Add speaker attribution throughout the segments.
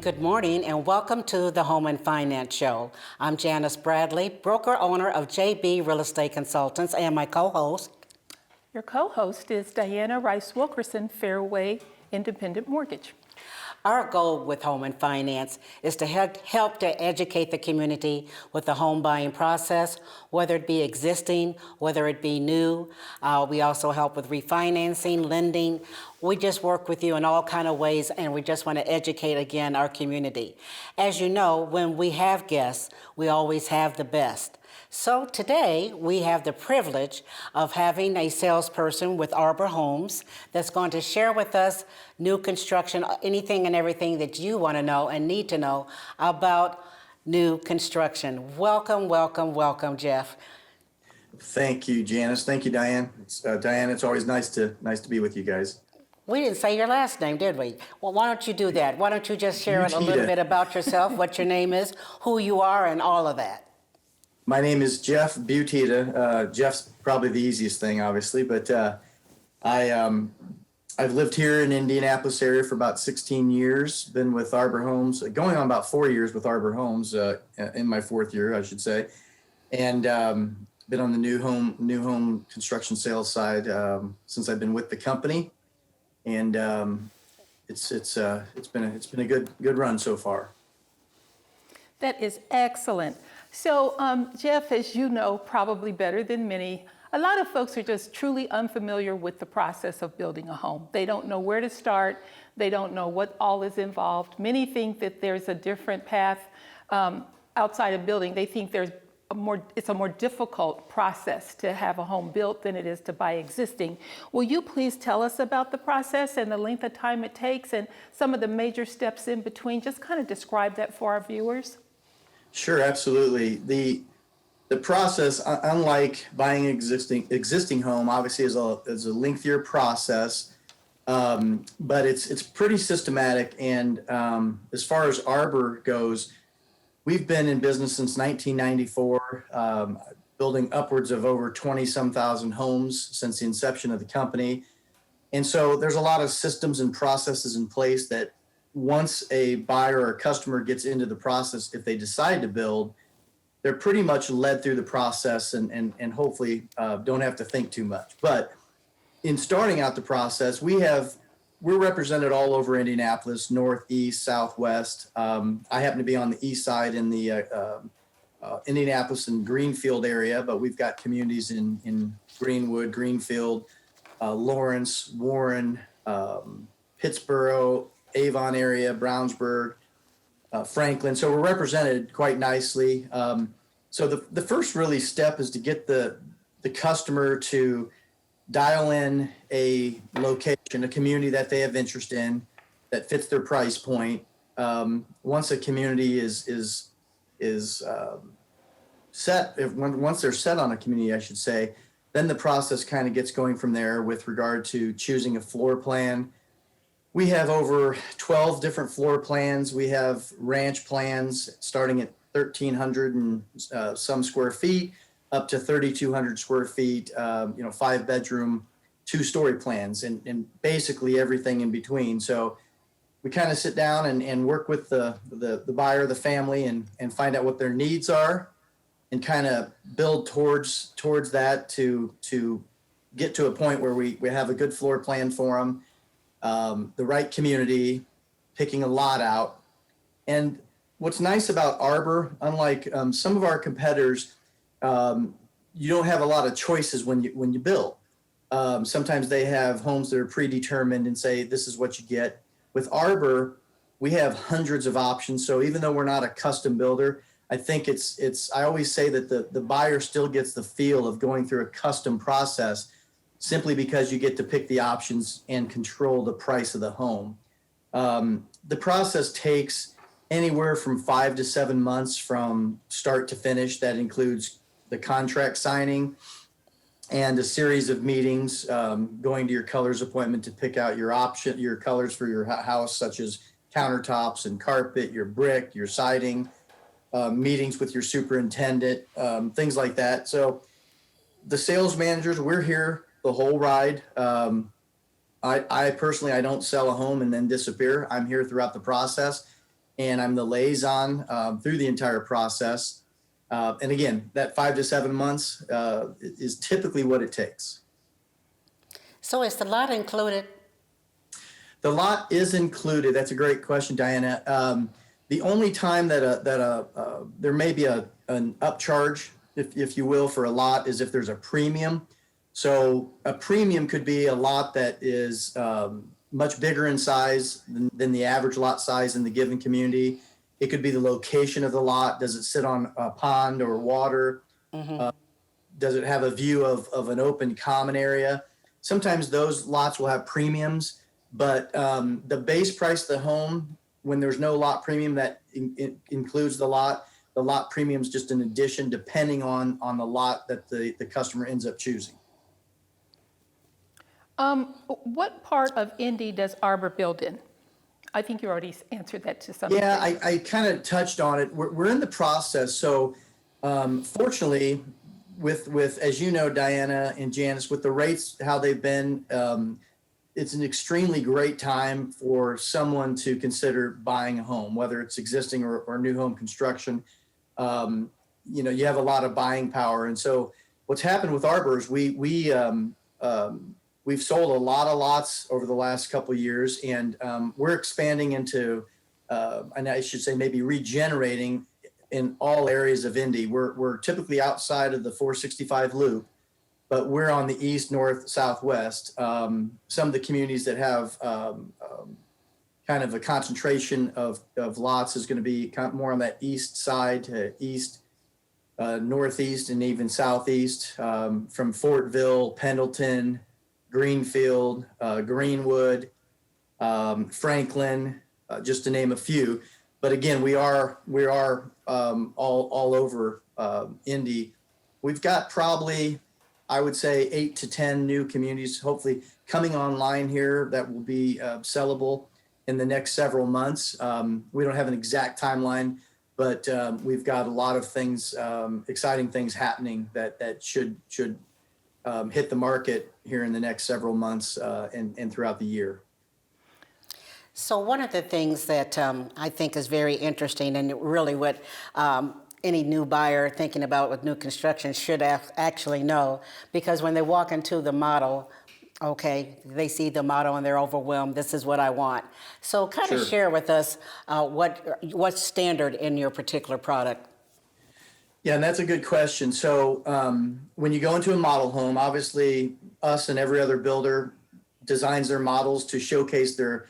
Speaker 1: good morning, and welcome to the Home and Finance Show. I'm Janice Bradley, broker owner of JB Real Estate Consultants, and my co-host.
Speaker 2: Your co-host is Diana Rice Wilkerson, Fairway Independent Mortgage.
Speaker 1: Our goal with Home and Finance is to help to educate the community with the home buying process, whether it be existing, whether it be new. We also help with refinancing, lending. We just work with you in all kind of ways, and we just want to educate, again, our community. As you know, when we have guests, we always have the best. So today, we have the privilege of having a salesperson with Arbor Homes that's going to share with us new construction, anything and everything that you want to know and need to know about new construction. Welcome, welcome, welcome, Jeff.
Speaker 3: Thank you, Janice. Thank you, Diane. Diane, it's always nice to be with you guys.
Speaker 1: We didn't say your last name, did we? Well, why don't you do that? Why don't you just share a little bit about yourself, what your name is, who you are, and all of that?
Speaker 3: My name is Jeff Butita. Jeff's probably the easiest thing, obviously, but I've lived here in Indianapolis area for about 16 years. Been with Arbor Homes, going on about 4 years with Arbor Homes, in my fourth year, I should say, and been on the new home construction sales side since I've been with the company, and it's been a good run so far.
Speaker 2: That is excellent. So, Jeff, as you know, probably better than many, a lot of folks are just truly unfamiliar with the process of building a home. They don't know where to start. They don't know what all is involved. Many think that there's a different path outside of building. They think it's a more difficult process to have a home built than it is to buy existing. Will you please tell us about the process and the length of time it takes and some of the major steps in between? Just kind of describe that for our viewers.
Speaker 3: Sure, absolutely. The process, unlike buying existing home, obviously is a lengthier process, but it's pretty systematic. And as far as Arbor goes, we've been in business since 1994, building upwards of over 20-some thousand homes since the inception of the company. And so there's a lot of systems and processes in place that once a buyer or a customer gets into the process, if they decide to build, they're pretty much led through the process and hopefully don't have to think too much. But in starting out the process, we're represented all over Indianapolis, north, east, southwest. I happen to be on the east side in the Indianapolis and Greenfield area, but we've got communities in Greenwood, Greenfield, Lawrence, Warren, Pittsboro, Avon area, Brownsburg, Franklin. So we're represented quite nicely. So the first really step is to get the customer to dial in a location, a community that they have interest in that fits their price point. Once a community is set, once they're set on a community, I should say, then the process kind of gets going from there with regard to choosing a floor plan. We have over 12 different floor plans. We have ranch plans starting at 1,300 and some square feet up to 3,200 square feet, 5-bedroom, 2-story plans, and basically everything in between. So we kind of sit down and work with the buyer, the family, and find out what their needs are and kind of build towards that to get to a point where we have a good floor plan for them. The right community, picking a lot out. And what's nice about Arbor, unlike some of our competitors, you don't have a lot of choices when you build. Sometimes they have homes that are predetermined and say, this is what you get. With Arbor, we have hundreds of options. So even though we're not a custom builder, I think I always say that the buyer still gets the feel of going through a custom process simply because you get to pick the options and control the price of the home. The process takes anywhere from 5 to 7 months from start to finish. That includes the contract signing and a series of meetings, going to your colors appointment to pick out your colors for your house, such as countertops and carpet, your brick, your siding, meetings with your superintendent, things like that. So the sales managers, we're here the whole ride. I personally, I don't sell a home and then disappear. I'm here throughout the process. and I'm the liaison through the entire process. And again, that 5 to 7 months is typically what it takes.
Speaker 1: So is the lot included?
Speaker 3: The lot is included. That's a great question, Diana. The only time that there may be an upcharge, if you will, for a lot is if there's a premium. So a premium could be a lot that is much bigger in size than the average lot size in the given community. It could be the location of the lot. Does it sit on a pond or water? Does it have a view of an open common area? Sometimes those lots will have premiums, but the base price of the home, when there's no lot premium that includes the lot premium is just an addition depending on the lot that the customer ends up choosing.
Speaker 2: What part of Indy does Arbor build in? I think you already answered that to some
Speaker 3: Yeah,
Speaker 2: extent.
Speaker 3: I kind of touched on it. We're in the process. So fortunately, with as you know, Diana and Janice, with the rates, how they've been, it's an extremely great time for someone to consider buying a home, whether it's existing or new home construction. You have a lot of buying power. And so what's happened with Arbor is we've sold a lot of lots over the last couple of years, and we're expanding into, and I should say maybe regenerating in all areas of Indy. We're typically outside of the 465 loop, but we're on the east, north, southwest. Some of the communities that have kind of a concentration of lots is going to be kind of more on that east side to east, northeast, and even southeast, from Fortville, Pendleton, Greenfield, Greenwood, Franklin, just to name a few. But again, we are all over Indy. We've got probably, I would say, 8 to 10 new communities, hopefully coming online here that will be sellable in the next several months. We don't have an exact timeline, but we've got a lot of things, exciting things happening that should hit the market here in the next several months and throughout the year.
Speaker 1: So one of the things that I think is very interesting, and really what any new buyer thinking about with new construction should actually know, because when they walk into the model, okay, they see the model and they're overwhelmed. This is what I want. So kind of share with us what's standard in your particular product.
Speaker 3: Yeah, and that's a good question. So when you go into a model home, obviously us and every other builder designs their models to showcase their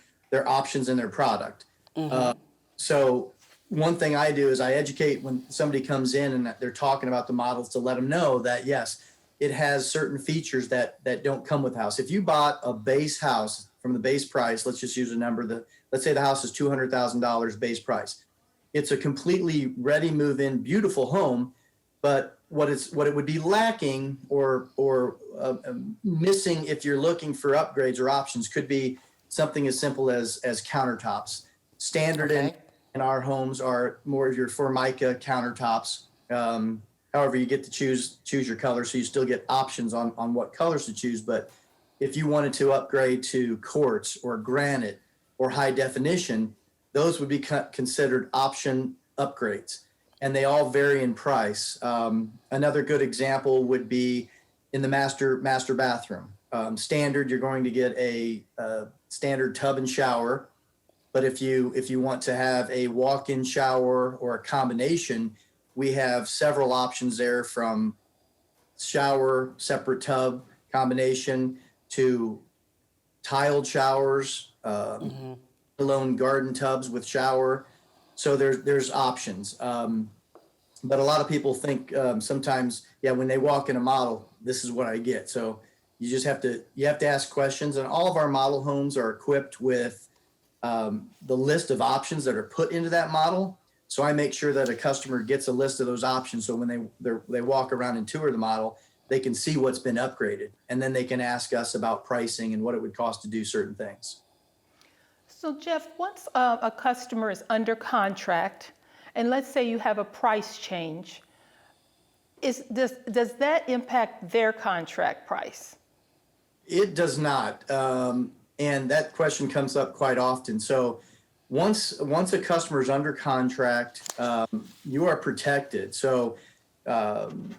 Speaker 3: options in their product. So one thing I do is I educate when somebody comes in and they're talking about the models to let them know that, yes, it has certain features that don't come with the house. If you bought a base house from the base price, let's just use a number, let's say the house is $200,000 base price. It's a completely ready move-in, beautiful home, but what it would be lacking or missing if you're looking for upgrades or options could be something as simple as countertops. Standard in our homes are more of your Formica countertops. However, you get to choose your color, so you still get options on what colors to choose. But if you wanted to upgrade to quartz or granite or high definition, those would be considered option upgrades, and they all vary in price. Another good example would be in the master bathroom. Standard, you're going to get a standard tub and shower, but if you want to have a walk-in shower or a combination, we have several options there, from shower, separate tub combination to tiled showers, alone garden tubs with shower. So there's options. But a lot of people think sometimes, when they walk in a model, this is what I get. So you have to ask questions, and all of our model homes are equipped with the list of options that are put into that model. So I make sure that a customer gets a list of those options. So when they walk around and tour the model, they can see what's been upgraded, and then they can ask us about pricing and what it would cost to do certain things.
Speaker 2: So Jeff, once a customer is contract, and let's say you have a price change, does that impact their contract price?
Speaker 3: It does not. And that question comes up quite often. So once a customer is under contract, you are protected. So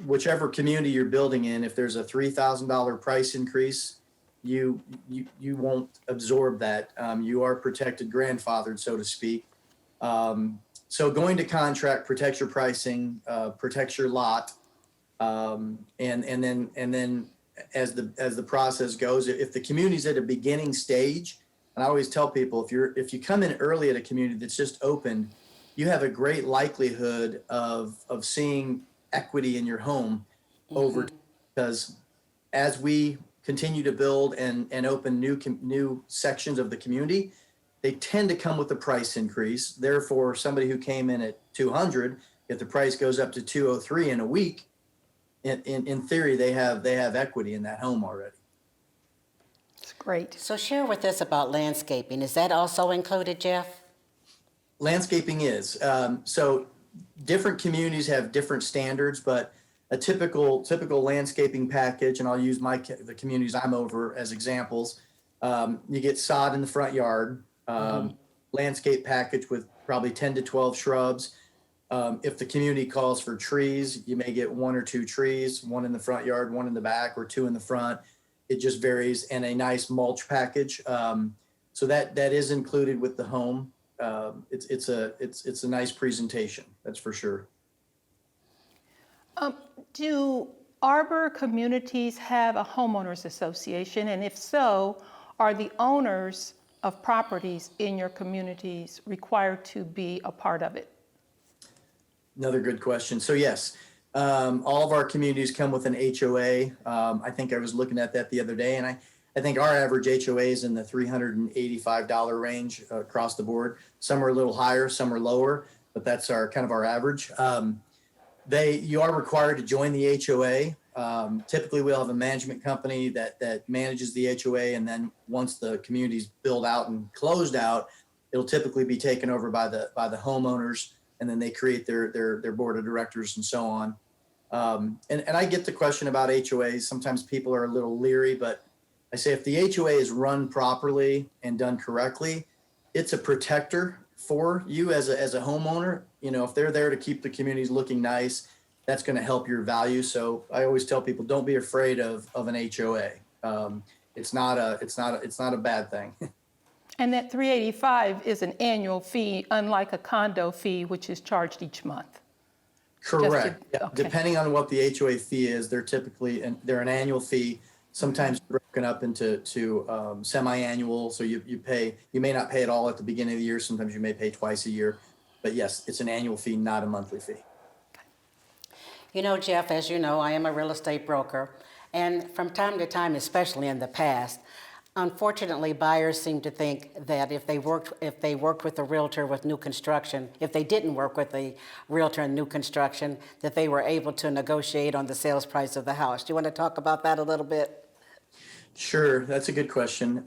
Speaker 3: whichever community you're building in, if there's a $3,000 price increase, you won't absorb that. You are protected, grandfathered, so to speak. So going to contract protects your pricing, protects your lot, and then as the process goes, if the community's at a beginning stage, and I always tell people, if you come in early at a community that's just opened, you have a great likelihood of seeing equity in your home over, because as we continue to build and open new sections of the community, they tend to come with a price increase. Therefore, somebody who came in at 200, if the price goes up to 203 in a week, in theory, they have equity in that home already.
Speaker 2: It's great.
Speaker 1: So share with us about landscaping. Is that also included, Jeff?
Speaker 3: Landscaping is. So different communities have different standards, but a typical landscaping package, and I'll use the communities I'm over as examples. You get sod in the front yard, landscape package with probably 10 to 12 shrubs. If the community calls for trees, you may get 1 or 2 trees, 1 in the front yard, 1 in the back, or 2 in the front. It just varies, and a nice mulch package. So that is included with the home. It's a nice presentation, that's for sure.
Speaker 2: Do Arbor communities have a homeowners association? And if so, are the owners of properties in your communities required to be a part of it?
Speaker 3: Another good question. So yes, all of our communities come with an HOA. I think I was looking at that the other day, and I think our average HOA is in the $385 range across the board. Some are a little higher, some are lower, but that's kind of our average. You are required to join the HOA. Typically, we'll have a management company that manages the HOA, and then once the community's built out and closed out, it'll typically be taken over by the homeowners, and then they create their board of directors and so on. And I get the question about HOAs. Sometimes people are a little leery, but I say if the HOA is run properly and done correctly, it's a protector for you as a homeowner. You know, if they're there to keep the communities looking nice, that's going to help your value. So I always tell people, don't be afraid of an HOA. It's not a bad thing.
Speaker 2: And that $385 is an annual fee, unlike a condo fee, which is charged each month.
Speaker 3: Correct. Yeah.
Speaker 2: Okay.
Speaker 3: Depending on what the HOA fee is, they're an annual fee. Sometimes broken up into semi-annual. So you may not pay it all at the beginning of the year. Sometimes you may pay twice a year. But yes, it's an annual fee, not a monthly fee.
Speaker 1: You know, Jeff, as you know, I am a real estate broker. And from time to time, especially in the past, unfortunately, buyers seem to think that if they worked with a realtor with new construction, if they didn't work with a realtor in new construction, that they were able to negotiate on the sales price of the house. Do you want to talk about that a little bit?
Speaker 3: Sure, that's a good question.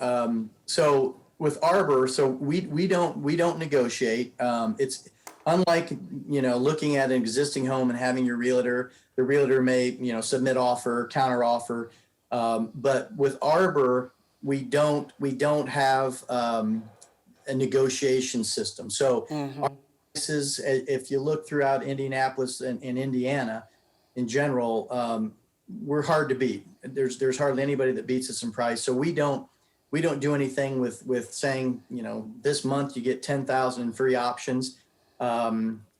Speaker 3: So with Arbor, so we don't negotiate. It's unlike, you know, looking at an existing home and having your realtor. The realtor may, you know, submit offer, counter offer, but with Arbor, we don't have a negotiation system. So our prices, if you look throughout Indianapolis and Indiana in general, we're hard to beat. There's hardly anybody that beats us in price. So we don't do anything with saying, you know, this month you get 10,000 in free options.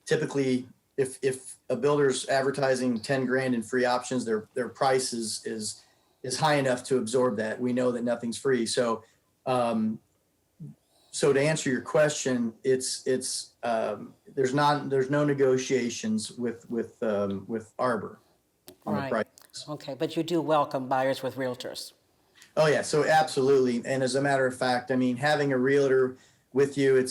Speaker 3: Typically, if a builder's advertising 10 grand in free options, their price is high enough to absorb that. We know that nothing's free. So, so to answer your question, there's no negotiations with Arbor on the price.
Speaker 1: Okay, but you do welcome buyers with realtors.
Speaker 3: Oh yeah, so absolutely. And as a matter of fact, I mean, having a realtor with you,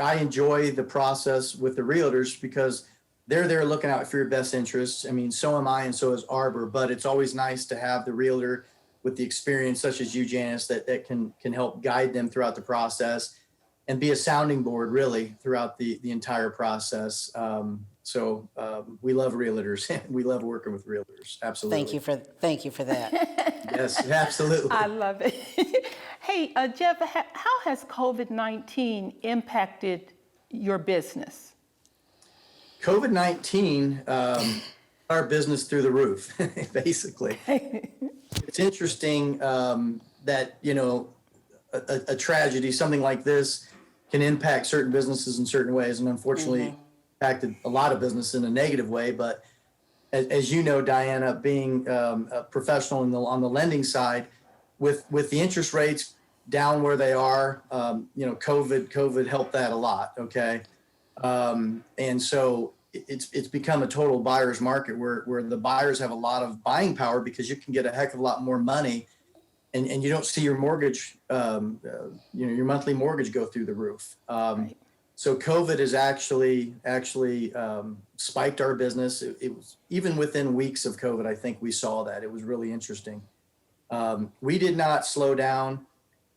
Speaker 3: I enjoy the process with the realtors because they're there looking out for your best interests. I mean, so am I, and so is Arbor. But it's always nice to have the realtor with the experience, such as you, Janice, that can help guide them throughout the process and be a sounding board, really, throughout the entire process. So we love realtors. We love working with realtors. Absolutely.
Speaker 1: Thank you for that.
Speaker 3: Yes, absolutely.
Speaker 2: I love it. Hey, Jeff, how has COVID-19 impacted your business?
Speaker 3: COVID-19, our business through the roof, basically. It's interesting that, a tragedy, something like this can impact certain businesses in certain ways, and unfortunately impacted a lot of business in a negative way. But as you know, Diana, being a professional on the lending side, with the interest rates down where they are, COVID helped that a lot. Okay. And so it's become a total buyer's market where the buyers have a lot of buying power because you can get a heck of a lot more money, and you don't see your mortgage, your monthly mortgage go through the roof.
Speaker 2: Right.
Speaker 3: So COVID has actually spiked our business. It was even within weeks of COVID, I think we saw that. It was really interesting. We did not slow down.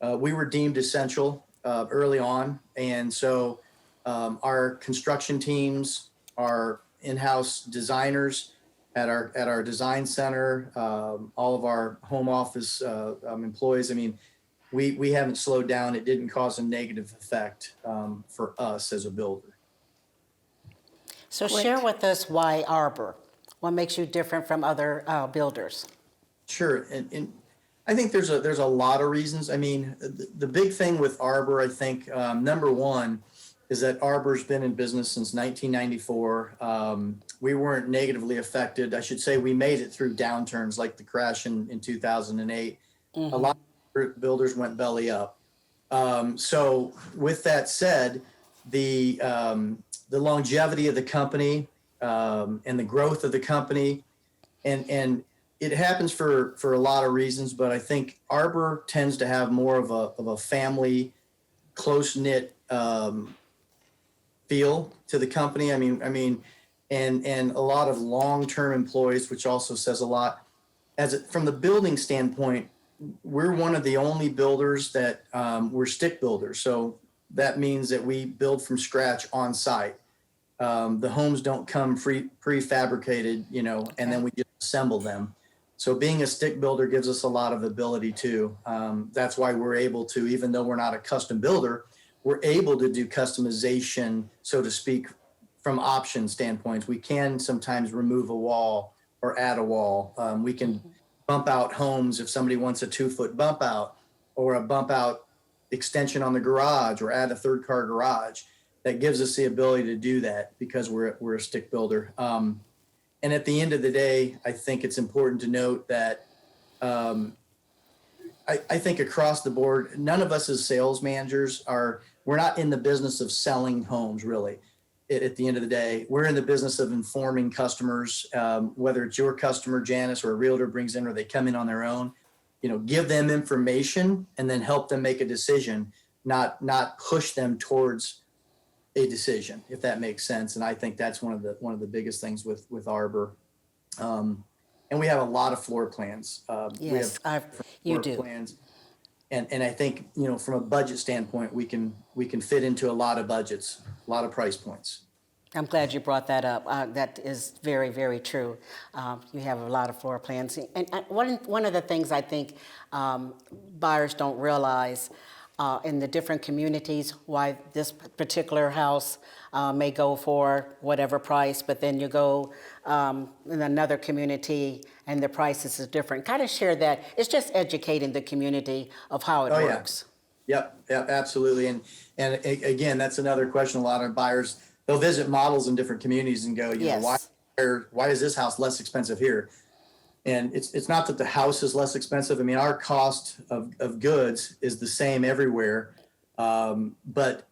Speaker 3: We were deemed essential early on, and so our construction teams, our in-house designers at our design center, all of our home office employees. I mean, we haven't slowed down. It didn't cause a negative effect for us as a builder.
Speaker 1: So
Speaker 2: Great.
Speaker 1: share with us why Arbor. What makes you different from other builders?
Speaker 3: Sure, and I think there's a lot of reasons. I mean, the big thing with Arbor, I think, number one, is that Arbor's been in business since 1994. We weren't negatively affected. I should say we made it through downturns like the crash in 2008. A lot of builders went belly up. So with that said, the longevity of the company and the growth of the company, and it happens for a lot of reasons, but I think Arbor tends to have more of a family, close-knit feel to the company. I mean, and a lot of long-term employees, which also says a lot. From the building standpoint, we're one of the only builders that we're stick builders. So that means that we build from scratch on site. The homes don't come prefabricated, and then we just assemble them. So being a stick builder gives us a lot of ability too. That's why we're able to, even though we're not a custom builder, we're able to do customization, so to speak, from option standpoints. We can sometimes remove a wall or add a wall. We can bump out homes if somebody wants a 2-foot bump out or a bump out extension on the garage or add a third car garage. That gives us the ability to do that because we're a stick builder. And at the end of the day, I think it's important to note that I think across the board, none of us as sales managers we're not in the business of selling homes, really. At the end of the day, we're in the business of informing customers, whether it's your customer, Janice, or a realtor brings in, or they come in on their own, give them information and then help them make a decision, not push them towards a decision, if that makes sense. And I think that's one of the biggest things with Arbor. And we have a lot of floor plans.
Speaker 1: Yes, you do.
Speaker 3: Plans. And I think, from a budget standpoint, we can fit into a lot of budgets, a lot of price points.
Speaker 1: I'm glad you brought that up. That is very, very true. You have a lot of floor plans. And one of the things I think buyers don't realize in the different communities, why this particular house may go for whatever price, but then you go in another community and the prices is different. Kind of share that. It's just educating the community of how it works.
Speaker 3: Yep, absolutely. And again, that's another question. A lot of buyers, they'll visit models in different communities and go, why is this house less expensive here? And it's not that the house is less expensive. I mean, our cost of goods is the same everywhere. But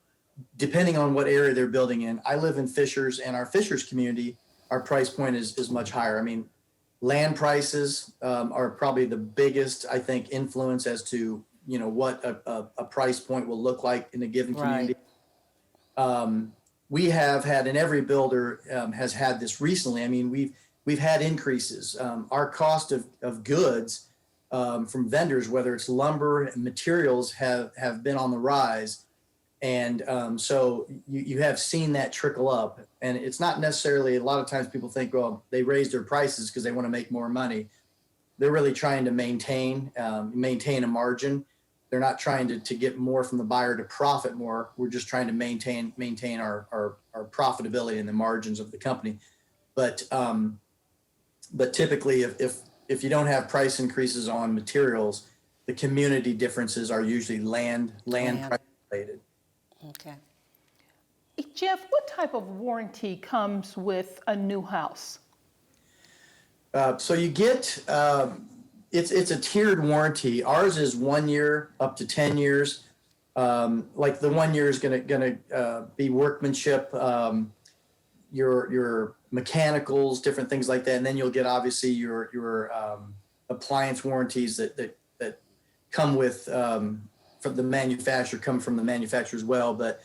Speaker 3: depending on what area they're building in, I live in Fishers, and our Fishers community, our price point is much higher. I mean, land prices are probably the biggest, I think, influence as to, what a price point will look like in a given community. Right. We have had, and every builder has had this recently. I mean, we've had increases. Our cost of goods from vendors, whether it's lumber and materials, have been on the rise. And so you have seen that trickle up, and it's not necessarily, a lot of times people think, well, they raise their prices because they want to make more money. They're really trying to maintain a margin. They're not trying to get more from the buyer to profit more. We're just trying to maintain our profitability and the margins of the company. But typically, if you don't have price increases on materials, the community differences are usually land price related.
Speaker 1: Okay.
Speaker 2: Jeff, what type of warranty comes with a new house?
Speaker 3: So you get it's a tiered warranty. Ours is 1 year up to 10 years. Like the 1 year is gonna be workmanship, your mechanicals, different things like that, and then you'll get obviously your appliance warranties that come with from the manufacturer, come from the manufacturer as well. But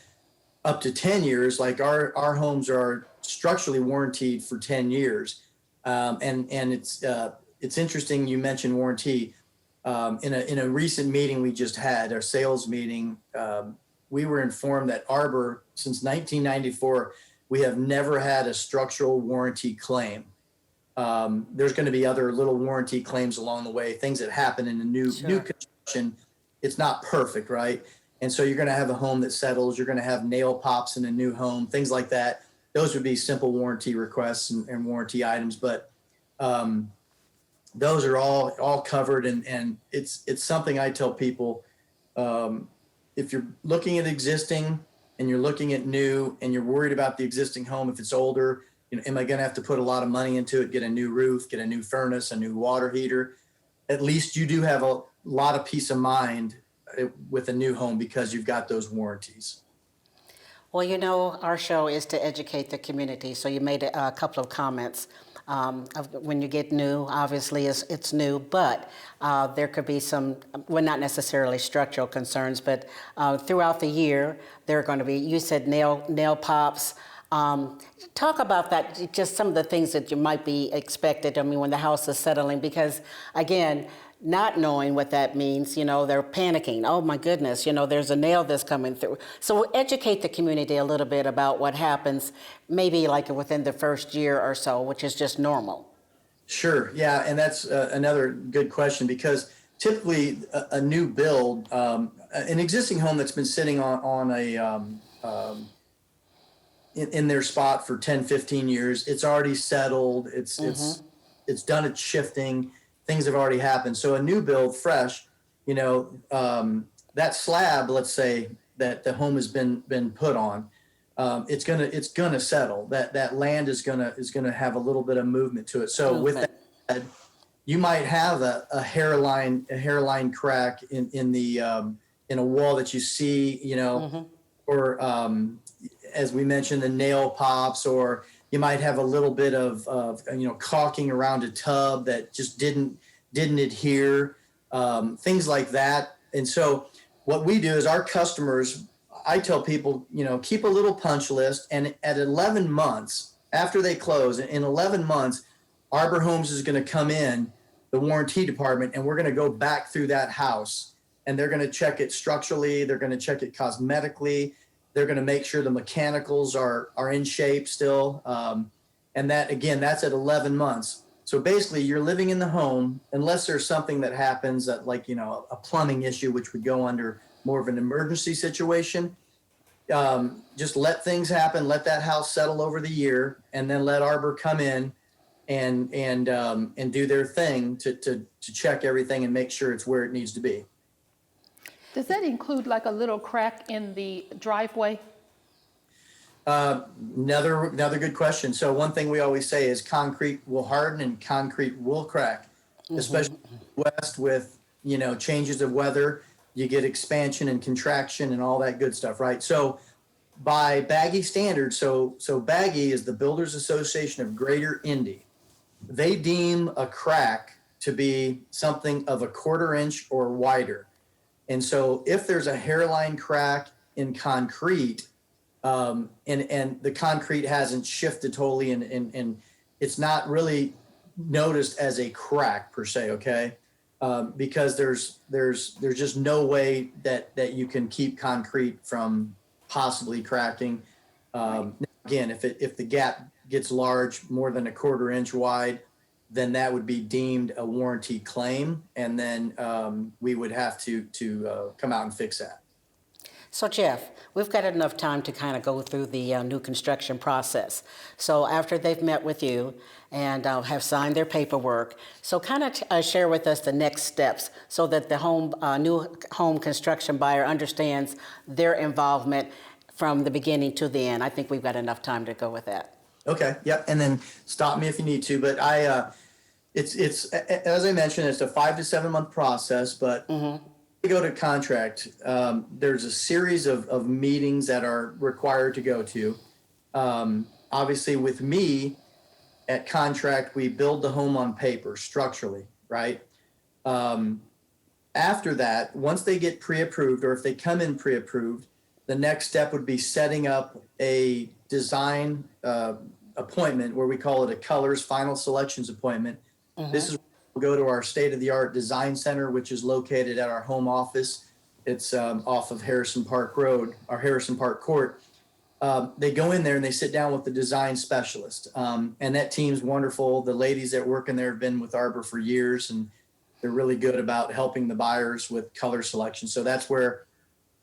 Speaker 3: up to 10 years, like our homes are structurally warranted for 10 years. And it's interesting you mentioned warranty. In a recent meeting we just had, our sales meeting, we were informed that Arbor, since 1994, we have never had a structural warranty claim. There's going to be other little warranty claims along the way, things that happen in the new construction. It's not perfect, right? And so you're going to have a home that settles. You're going to have nail pops in a new home, things like that. Those would be simple warranty requests and warranty items, but those are all covered. And it's something I tell people, if you're looking at existing and you're looking at new and you're worried about the existing home, if it's older, am I going to have to put a lot of money into it, get a new roof, get a new furnace, a new water heater? At least you do have a lot of peace of mind with a new home because you've got those warranties.
Speaker 1: Well, our show is to educate the community. So you made a couple of comments. Of when you get new, obviously it's new, but there could be some, well, not necessarily structural concerns, but throughout the year, there are going to be, you said nail pops. Talk about that, just some of the things that you might be expected, when the house is settling, because again, not knowing what that means, they're panicking. Oh my goodness, there's a nail that's coming through. So we'll educate the community a little bit about what happens, maybe like within the first year or so, which is just normal.
Speaker 3: Sure. Yeah. And that's another good question, because typically a new build, an existing home that's been sitting on a, in their spot for 10, 15 years, it's already settled. It's done its shifting. Things have already happened. So a new build, fresh, that slab, let's say that the home has been put on, it's gonna settle. That land is gonna have a little bit of movement to it. So with that said, you might have a hairline crack in a wall that you see, or as we mentioned, the nail pops, or you might have a little bit of caulking around a tub that just didn't adhere, things like that. And so what we do is our customers, I tell people, keep a little punch list, and at 11 months after they close, in 11 months, Arbor Homes is going to come in, the warranty department, and we're going to go back through that house, and they're going to check it structurally, they're going to check it cosmetically, they're going to make sure the mechanicals are in shape still. And that, again, that's at 11 months. So basically you're living in the home, unless there's something that happens that, like, a plumbing issue, which would go under more of an emergency situation. Just let things happen, let that house settle over the year, and then let Arbor come in and do their thing to check everything and make sure it's where it needs to be.
Speaker 2: Does that include like a little crack in the driveway?
Speaker 3: Another good question. So one thing we always say is concrete will harden and concrete will crack, especially west with, changes of weather. You get expansion and contraction and all that good stuff, right? So by Baggy standards, so Baggy is the Builders Association of Greater Indy. They deem a crack to be something of a 1/4 inch or wider. And so if there's a hairline crack in concrete, and the concrete hasn't shifted totally, and it's not really noticed as a crack per se, okay? Because there's just no way that you can keep concrete from possibly cracking. Again, if the gap gets large, more than a 1/4 inch wide, then that would be deemed a warranty claim, and then we would have to come out and fix that.
Speaker 1: So Jeff, we've got enough time to kind of go through the new construction process. So after they've met with you and have signed their paperwork, so kind of share with us the next steps so that the new home construction buyer understands their involvement from the beginning to the end. I think we've got enough time to go with that.
Speaker 3: Okay, yep, and then stop me if you need to, but it's as I mentioned, it's a 5 to 7 month process, but to go to contract, there's a series of meetings that are required to go to. Obviously, with me at contract, we build the home on paper structurally, right? After that, once they get pre-approved, or if they come in pre-approved, the next step would be setting up a design appointment, where we call it a colors final selections appointment. This is we'll go to our state-of-the-art design center, which is located at our home office. It's off of Harrison Park Road, or Harrison Park Court. They go in there and they sit down with the design specialist. And that team's wonderful. The ladies that work in there have been with Arbor for years, and they're really good about helping the buyers with color selection. So that's where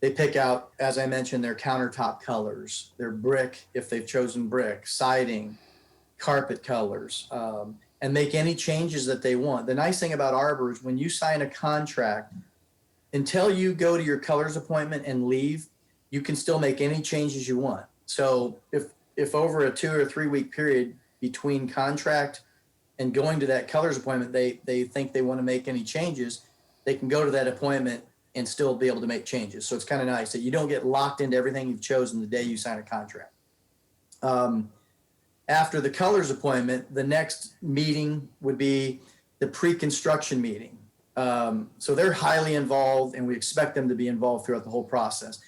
Speaker 3: they pick out, as I mentioned, their countertop colors, their brick, if they've chosen brick, siding, carpet colors, and make any changes that they want. The nice thing about Arbor is when you sign a contract, until you go to your colors appointment and leave, you can still make any changes you want. So if over a 2 or 3 week period between contract and going to that colors appointment, they think they want to make any changes, they can go to that appointment and still be able to make changes. So it's kind of nice that you don't get locked into everything you've chosen the day you sign a contract. After the colors appointment, the next meeting would be the pre-construction meeting. So they're highly involved, and we expect them to be involved throughout the whole process.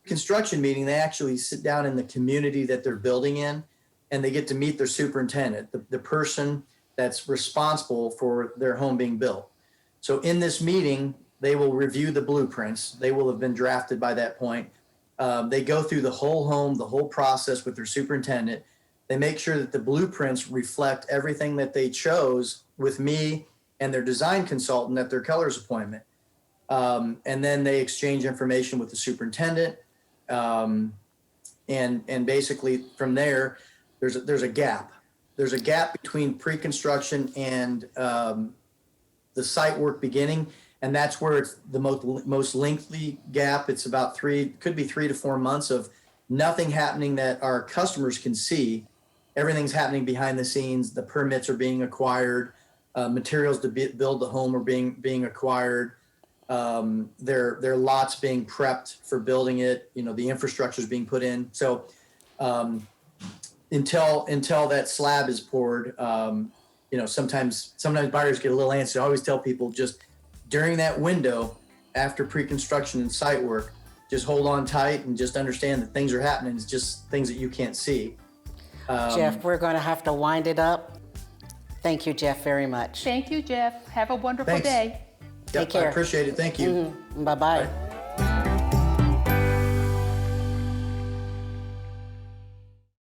Speaker 3: Construction meeting, they actually sit down in the community that they're building in, and they get to meet their superintendent, the person that's responsible for their home being built. So in this meeting, they will review the blueprints. They will have been drafted by that point. They go through the whole home, the whole process with their superintendent. They make sure that the blueprints reflect everything that they chose with me and their design consultant at their colors appointment. And then they exchange information with the superintendent. And basically from there, there's a gap. There's a gap between pre-construction and the site work beginning. And that's where it's the most lengthy gap. It's about could be 3 to 4 months of nothing happening that our customers can see. Everything's happening behind the scenes. The permits are being acquired. Materials to build the home are being acquired. Their lots being prepped for building it. The infrastructure is being put in. So until that slab is poured, sometimes buyers get a little antsy. I always tell people, just during that window after pre-construction and site work, just hold on tight and just understand that things are happening. It's just things that you can't see.
Speaker 1: Jeff, we're going to have to wind it up. Thank you, Jeff, very much.
Speaker 2: Thank you, Jeff. Have a wonderful
Speaker 3: Thanks.
Speaker 2: day.
Speaker 1: Take care.
Speaker 3: I appreciate it. Thank you.
Speaker 1: Bye-bye.
Speaker 3: Bye.